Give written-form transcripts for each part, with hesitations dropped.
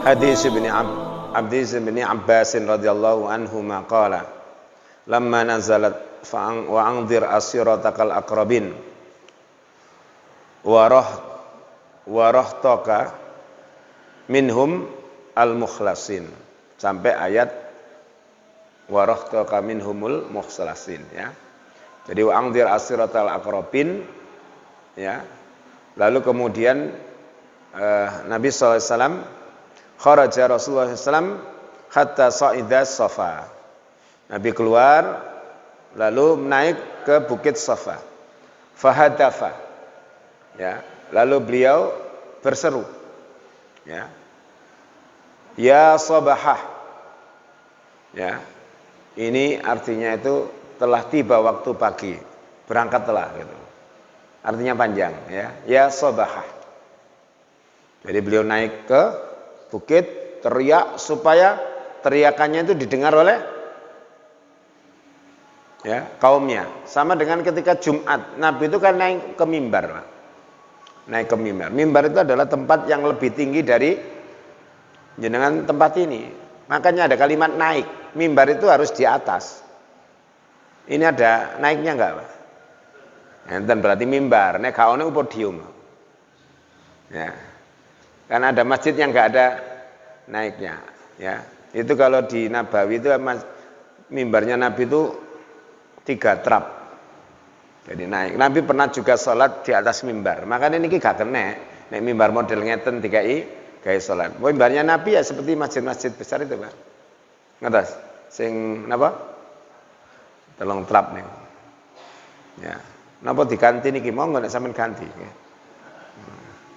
Hadis bin Abbas radhiyallahu anhu maqala lamma nazalat wa anzir asiratakal aqrabin wa rahtaka minhum al-mukhlasin sampai ayat wa rahtaka minhumul mukhlasin ya. Jadi wa anzir asiratal aqrabin ya. Lalu kemudian Nabi sallallahu alaihi wasallam kharaja Rasulullah SAW hatta sa'ida Safa. Nabi keluar lalu naik ke bukit Safa. Fahadafa. Ya, lalu beliau berseru. Ya. Ya sabahah. Ya. Ini artinya itu telah tiba waktu pagi. Berangkatlah gitu. Artinya panjang ya. Ya sabahah. Jadi beliau naik ke bukit, teriak supaya teriakannya itu didengar oleh ya kaumnya. Sama dengan ketika Jumat, Nabi itu kan naik ke mimbar, Pak. Naik ke mimbar. Mimbar itu adalah tempat yang lebih tinggi dari jenengan tempat ini. Makanya ada kalimat naik. Mimbar itu harus di atas. Ini ada naiknya enggak, Pak? Enten berarti mimbar, nek kaone podium. Ya. Karena ada masjid yang enggak ada naiknya, ya. Itu kalau di Nabawi itu mimbarnya Nabi itu 3 trap. Jadi naik. Nabi pernah juga sholat di atas mimbar. Makanya ini gak kena. Nek mimbar model ngeten dikai gawe sholat. Mimbarnya Nabi ya seperti masjid-masjid besar itu, Pak. Ngetes. Sing napa? 3 trap nih. Ya. Napa diganti niki monggo nek sampean ganti. Ya.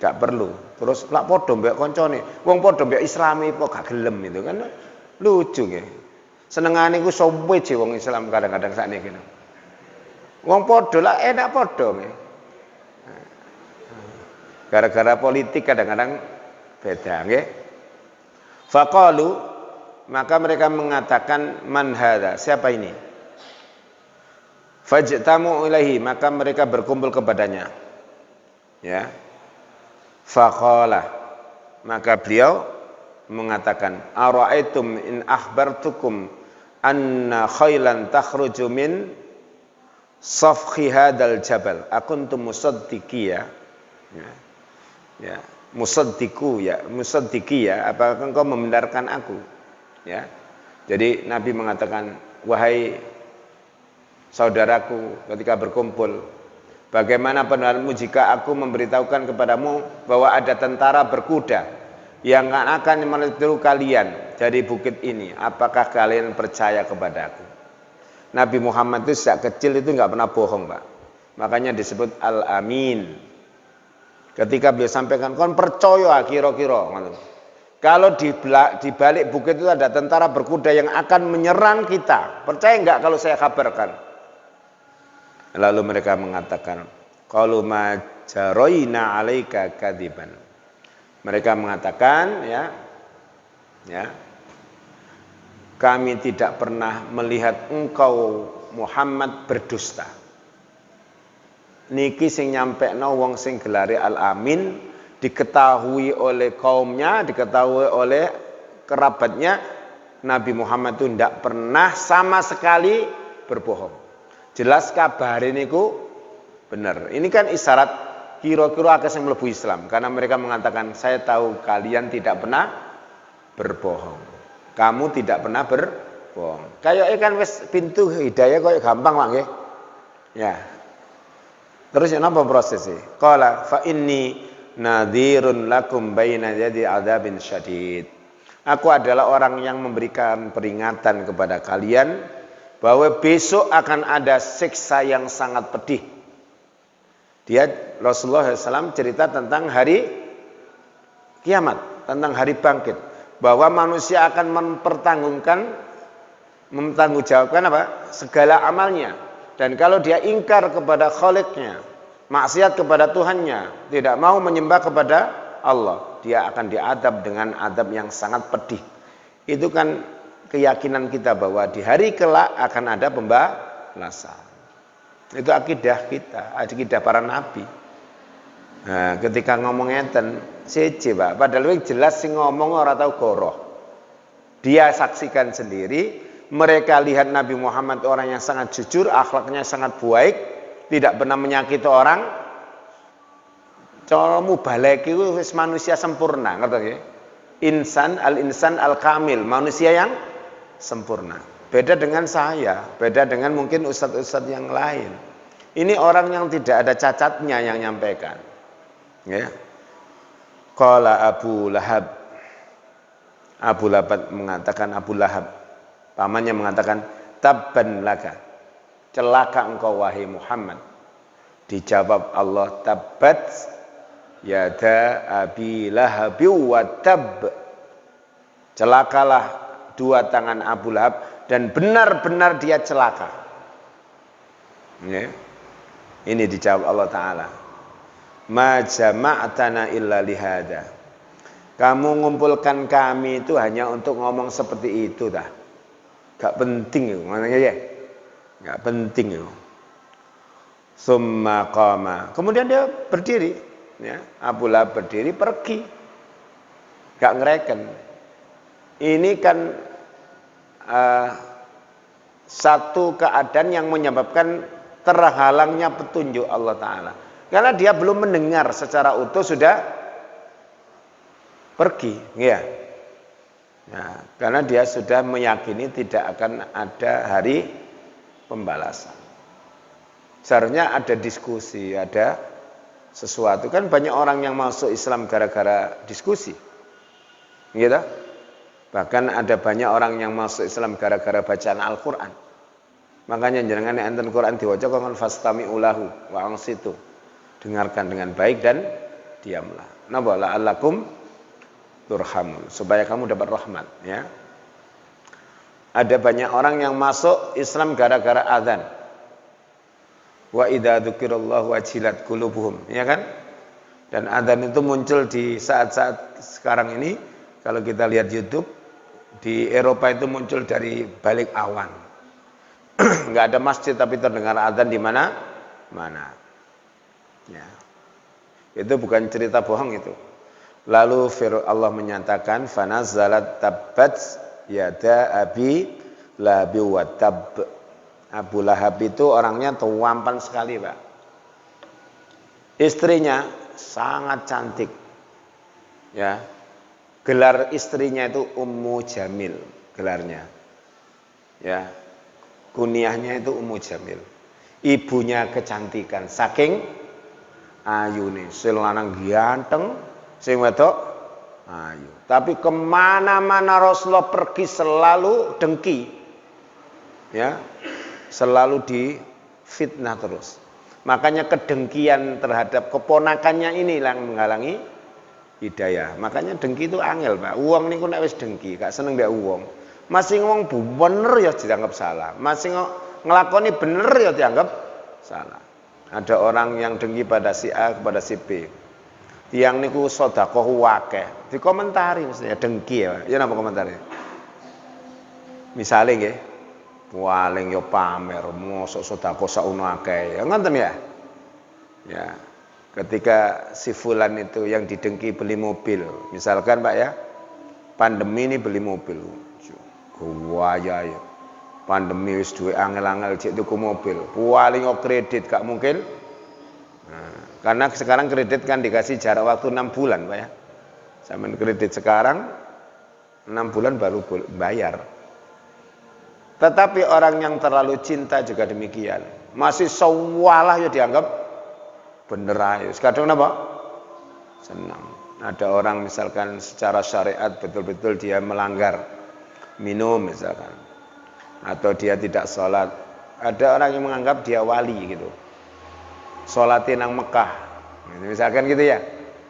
Gak perlu. Terus lak padha mbek kancane. Wong padha mbek Islami kok gak gelem itu kan lucu nggih. Senengane ku sowe je wong Islam kadang-kadang sakniki. Wong padha lak enak padha nggih. Gara-gara politik kadang-kadang beda nggih. Faqalu maka mereka mengatakan man hadza? Siapa ini? Fajtamu ilaihi maka mereka berkumpul kepadanya. Ya. Faqala maka beliau mengatakan ara'aitum in akhbartukum anna khailan takhruju min safhi hadzal jabal akuntum musaddiqi ya musaddiqu ya musaddiqi ya apakah engkau membenarkan aku ya. Jadi Nabi mengatakan wahai saudaraku ketika berkumpul, bagaimana pendapatmu jika aku memberitahukan kepadamu bahwa ada tentara berkuda yang akan meneru kalian dari bukit ini? Apakah kalian percaya kepadaku? Nabi Muhammad itu sejak kecil itu nggak pernah bohong, Pak. Makanya disebut Al-Amin. Ketika beliau sampaikan, kon percaya kira-kira. Kalau di balik bukit itu ada tentara berkuda yang akan menyerang kita. Percaya nggak kalau saya kabarkan? Lalu mereka mengatakan, qalu ma jaroina 'alaika kadiban. Mereka mengatakan kami tidak pernah melihat engkau Muhammad berdusta. Niki sing nyampekno wong sing gelare Al-Amin diketahui oleh kaumnya, diketahui oleh kerabatnya, Nabi Muhammad itu tidak pernah sama sekali berbohong. Jelas kabar ini ku benar. Ini kan isyarat kira-kira akeh sing mlebu Islam karena mereka mengatakan saya tahu kalian tidak pernah berbohong. Kamu tidak pernah berbohong. Kayak kan wis pintu hidayah koyo gampang lah nggih. Ya. Terus apa prosesnya? Qala fa inni nadhirun lakum baina yadi adzabin syadid. Aku adalah orang yang memberikan peringatan kepada kalian bahwa besok akan ada siksa yang sangat pedih. Dia Rasulullah SAW cerita tentang hari kiamat, tentang hari bangkit, bahwa manusia akan mempertanggungjawabkan apa? Segala amalnya. Dan kalau dia ingkar kepada Khaliqnya, maksiat kepada Tuhannya, tidak mau menyembah kepada Allah, dia akan diadab dengan adab yang sangat pedih. Itu kan keyakinan kita bahwa di hari kelak akan ada pembalasan. Itu akidah kita, akidah para nabi. Nah, ketika ngomong ngeten, Siji, Pak. Padahal wis jelas sing ngomong ora tau goroh. Dia saksikan sendiri, mereka lihat Nabi Muhammad orang yang sangat jujur, akhlaknya sangat baik, tidak pernah menyakiti orang. Cara mubalek itu wis manusia sempurna, ngerti nggih? Insan al-kamil, manusia yang sempurna. Beda dengan saya, beda dengan mungkin ustadz-ustadz yang lain. Ini orang yang tidak ada cacatnya yang nyampaikan. Ya. Qala Abu Lahab. Abu Lahab mengatakan, Abu Lahab pamannya mengatakan, tabban laka, celaka engkau wahai Muhammad. Dijawab Allah, tabbat yada Abi Lahab wa tab. Celakalah dua tangan Abu Lahab dan benar-benar dia celaka. Ya. Ini dijawab Allah Ta'ala. Ma jama'atana illa lihada. Kamu ngumpulkan kami itu hanya untuk ngomong seperti itu dah. Gak penting itu, maknanya ya. Gak penting itu. Summa qama. Kemudian dia berdiri, ya. Abu Lahab berdiri pergi. Gak ngereken. Ini kan satu keadaan yang menyebabkan terhalangnya petunjuk Allah Ta'ala. Karena dia belum mendengar secara utuh sudah pergi, ya. Nah, karena dia sudah meyakini tidak akan ada hari pembalasan. Seharusnya ada diskusi, ada sesuatu. Kan banyak orang yang masuk Islam gara-gara diskusi, gitu. Bahkan ada banyak orang yang masuk Islam gara-gara bacaan Al-Quran. Makanya jangan enten Quran diwaca kon fastami'u lahu wa ansitu. Dengarkan dengan baik dan diamlah. Napa la'allakum turhamun, supaya kamu dapat rahmat, ya. Ada banyak orang yang masuk Islam gara-gara azan. Wa idza dzukirallahu wajilat qulubuhum, ya kan? Dan azan itu muncul di saat-saat sekarang ini. Kalau kita lihat YouTube, di Eropa itu muncul dari balik awan. Enggak ada masjid tapi terdengar azan di mana-mana. Ya. Itu bukan cerita bohong itu. Lalu Allah menyatakan fanazzalat tabbat yada Abi Lahab wa tab. Abu Lahab itu orangnya tampan sekali, Pak. Istrinya sangat cantik. Ya. Gelar istrinya itu Ummu Jamil gelarnya. Ya. Kunyahnya itu Ummu Jamil. Ibunya kecantikan, saking ayune. Sing lanang ganteng, sing wedok ayu. Tapi kemana-mana Rasulullah pergi selalu dengki, ya, selalu difitnah terus. Makanya kedengkian terhadap keponakannya ini yang menghalangi hidayah. Makanya dengki itu angel, Pak. Uang niku nek wis dengki, gak seneng mbek uang. Masih ngomong bener ya dianggap salah. Masih ngelakoni bener ya dianggap salah. Ada orang yang dengki pada si A kepada si B. Yang niku sedekah akeh. Dikomentari mestinya dengki ya. Ya napa komentari? Misale nggih, paling ya pamer, mosok sedekah sakono akeh. Ya ngoten ya. Ya. Ketika si fulan itu yang didengki beli mobil, misalkan Pak ya, pandemi ini beli mobil. Waya ya. Pandemi wis duwe angel-angel cek tuku mobil. Paling kredit gak mungkin. Nah, karena sekarang kredit kan dikasih jarak waktu 6 bulan, Pak ya. Sampeyan kredit sekarang 6 bulan baru bayar. Tetapi orang yang terlalu cinta juga demikian. Masih sawalah ya dianggap bener aja. Kadang napa? Senang. Ada orang misalkan secara syariat betul-betul dia melanggar minum misalkan, atau dia tidak sholat. Ada orang yang menganggap dia wali gitu, sholatin nang Mekah misalkan gitu ya.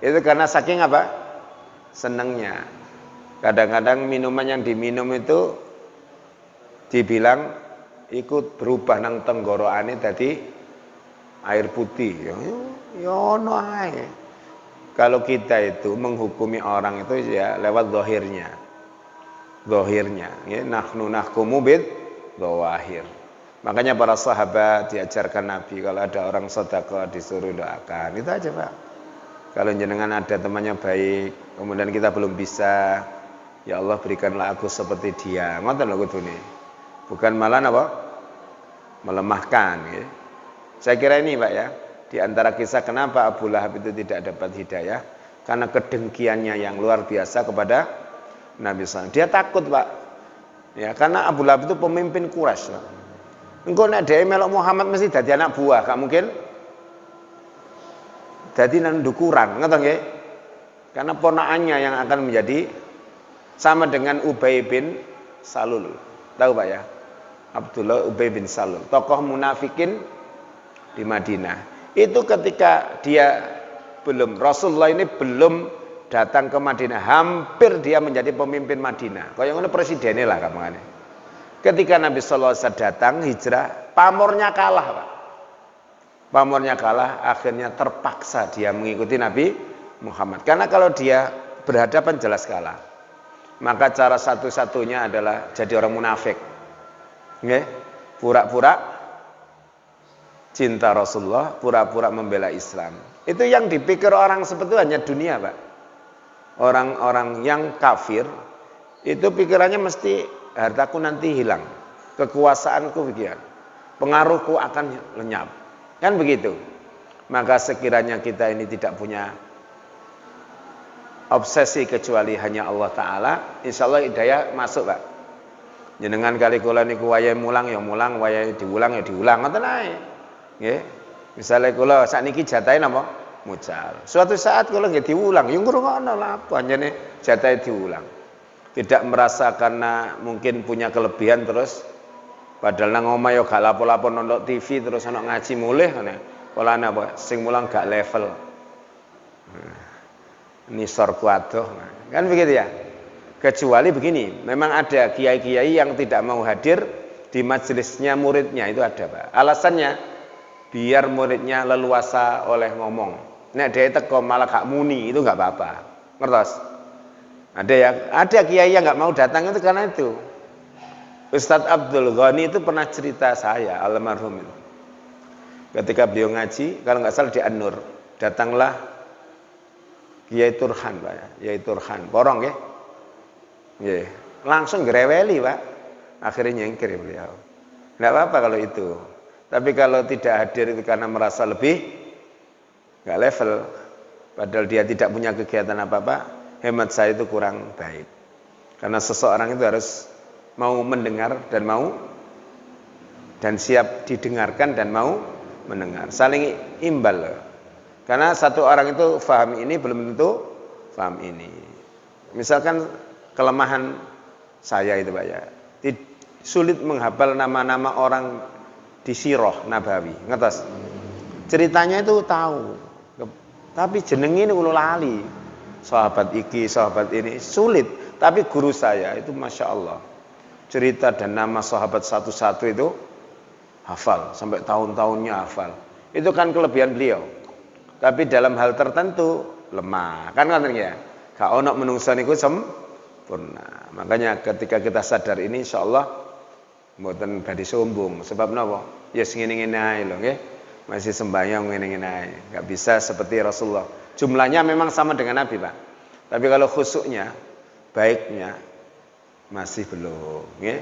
Itu karena saking apa? Senengnya. Kadang-kadang minuman yang diminum itu dibilang ikut berubah nang tenggorokane dadi air putih. Ya ono ae. Kalau kita itu menghukumi orang itu ya lewat zahirnya. Ya, nahnu nahkumu bid dzawahir. Makanya para sahabat diajarkan Nabi kalau ada orang sedekah disuruh doakan. Itu aja, Pak. Kalau jenengan ada temannya baik, kemudian kita belum bisa, ya Allah berikanlah aku seperti dia. Ngoten lho kudune. Bukan malah apa? Melemahkan ya. Saya kira ini Pak ya, di antara kisah kenapa Abu Lahab itu tidak dapat hidayah, karena kedengkiannya yang luar biasa kepada Nabi SAW. Dia takut Pak, ya karena Abu Lahab itu pemimpin Quraisy. Engko nek dhewe melok Muhammad mesti dadi anak buah, gak mungkin dadi nandukuran, ngoten nggih? Karena ponakannya yang akan menjadi sama dengan Ubay bin Salul. Tahu Pak ya? Abdullah Ubay bin Salul, tokoh munafikin di Madinah. Itu ketika dia Rasulullah ini belum datang ke Madinah, hampir dia menjadi pemimpin Madinah. Kaya ngono presidennya lah kamane. Ketika Nabi sallallahu alaihi wasallam datang hijrah, pamornya kalah, Pak. Pamornya kalah, akhirnya terpaksa dia mengikuti Nabi Muhammad. Karena kalau dia berhadapan jelas kalah. Maka cara satu-satunya adalah jadi orang munafik. Nggih? Pura-pura cinta Rasulullah, pura-pura membela Islam. Itu yang dipikir orang seperti itu hanya dunia, Pak. Orang-orang yang kafir itu pikirannya mesti hartaku nanti hilang, kekuasaanku begitu, pengaruhku akan lenyap, kan begitu. Maka sekiranya kita ini tidak punya obsesi kecuali hanya Allah Ta'ala, insya Allah hidayah masuk Pak. Jenengan kali kula niku wayahe mulang ya mulang, wayahe diulang ya diulang, ngoten ae. Nggih. Misale kula sakniki jatahe napa? Mucal. Suatu saat kula nggih diulang, ya ngrungokno lah apa anjene jatahe diulang. Tidak merasa karena mungkin punya kelebihan terus padahal nang omah ya gak lapo-lapo nonton TV terus ana ngaji mulih ngene. Kula napa sing mulang gak level. Nisor kuadoh. Kan begitu ya? Kecuali begini, memang ada kiai-kiai yang tidak mau hadir di majelisnya muridnya, itu ada Pak. Alasannya biar muridnya leluasa oleh ngomong. Nek dia teko malah gak muni, itu gak apa-apa. Ngertos? Ada kiai yang nggak mau datang itu karena itu. Ustadz Abdul Ghani itu pernah cerita saya, almarhum itu. Ketika beliau ngaji, kalau nggak salah di An-Nur, datanglah Kiai Turhan, Pak ya, Kiai Turhan, porong ya, yeah. Langsung gereweli Pak, akhirnya nyengkir beliau. Nggak apa-apa kalau itu, tapi kalau tidak hadir itu karena merasa lebih nggak level, padahal dia tidak punya kegiatan apa-apa. Hemat saya itu kurang baik. Karena seseorang itu harus mau mendengar dan siap didengarkan dan mau mendengar. Saling imbal. Karena satu orang itu paham ini belum tentu paham ini. Misalkan kelemahan saya itu Pak ya. Sulit menghafal nama-nama orang di Sirah Nabawi. Ngertos? Ceritanya itu tahu. Tapi jenenge ini kula lali. Sahabat iki, sahabat ini sulit, tapi guru saya itu Masya Allah cerita dan nama sahabat satu-satu itu hafal, sampai tahun-tahunnya hafal. Itu kan kelebihan beliau, tapi dalam hal tertentu lemah, kan katanya gak ono menungsa niku sempurna. Makanya ketika kita sadar ini insya Allah mboten badhe sombong, sebab napa? Ya ngene-ngene ae lho nggih. Masih sembahyang ngene-ngene ae, gak bisa seperti Rasulullah. Jumlahnya memang sama dengan Nabi Pak, tapi kalau khusyuknya, baiknya masih belum, ya?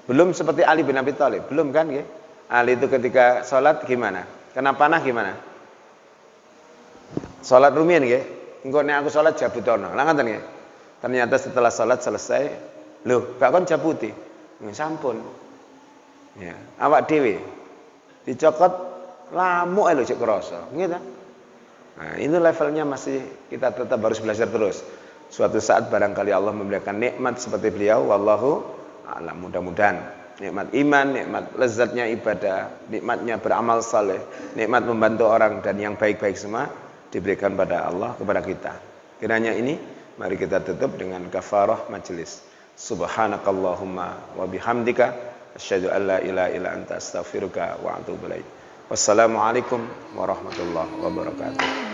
Belum seperti Ali bin Abi Thalib, belum kan? Ya? Ali itu ketika sholat gimana? Kena panah gimana? Sholat rumiyin, ya? Engko nek aku sholat jabutono, lah ngoten ya? Ternyata setelah sholat selesai, loh, gak kon jabuti, sampun, ya? Awak dewe dicokot lamuk lho cek krasa, gitu. Nah, ini levelnya masih kita tetap harus belajar terus. Suatu saat barangkali Allah memberikan nikmat seperti beliau, wallahu a'lam, mudah-mudahan nikmat iman, nikmat lezatnya ibadah, nikmatnya beramal saleh, nikmat membantu orang dan yang baik-baik semua diberikan pada Allah kepada kita. Kiranya ini mari kita tutup dengan kafarah majelis. Subhanakallahumma wa bihamdika asyhadu an la ilaha illa anta astaghfiruka wa atubu ilaik. Wassalamualaikum warahmatullahi wabarakatuh.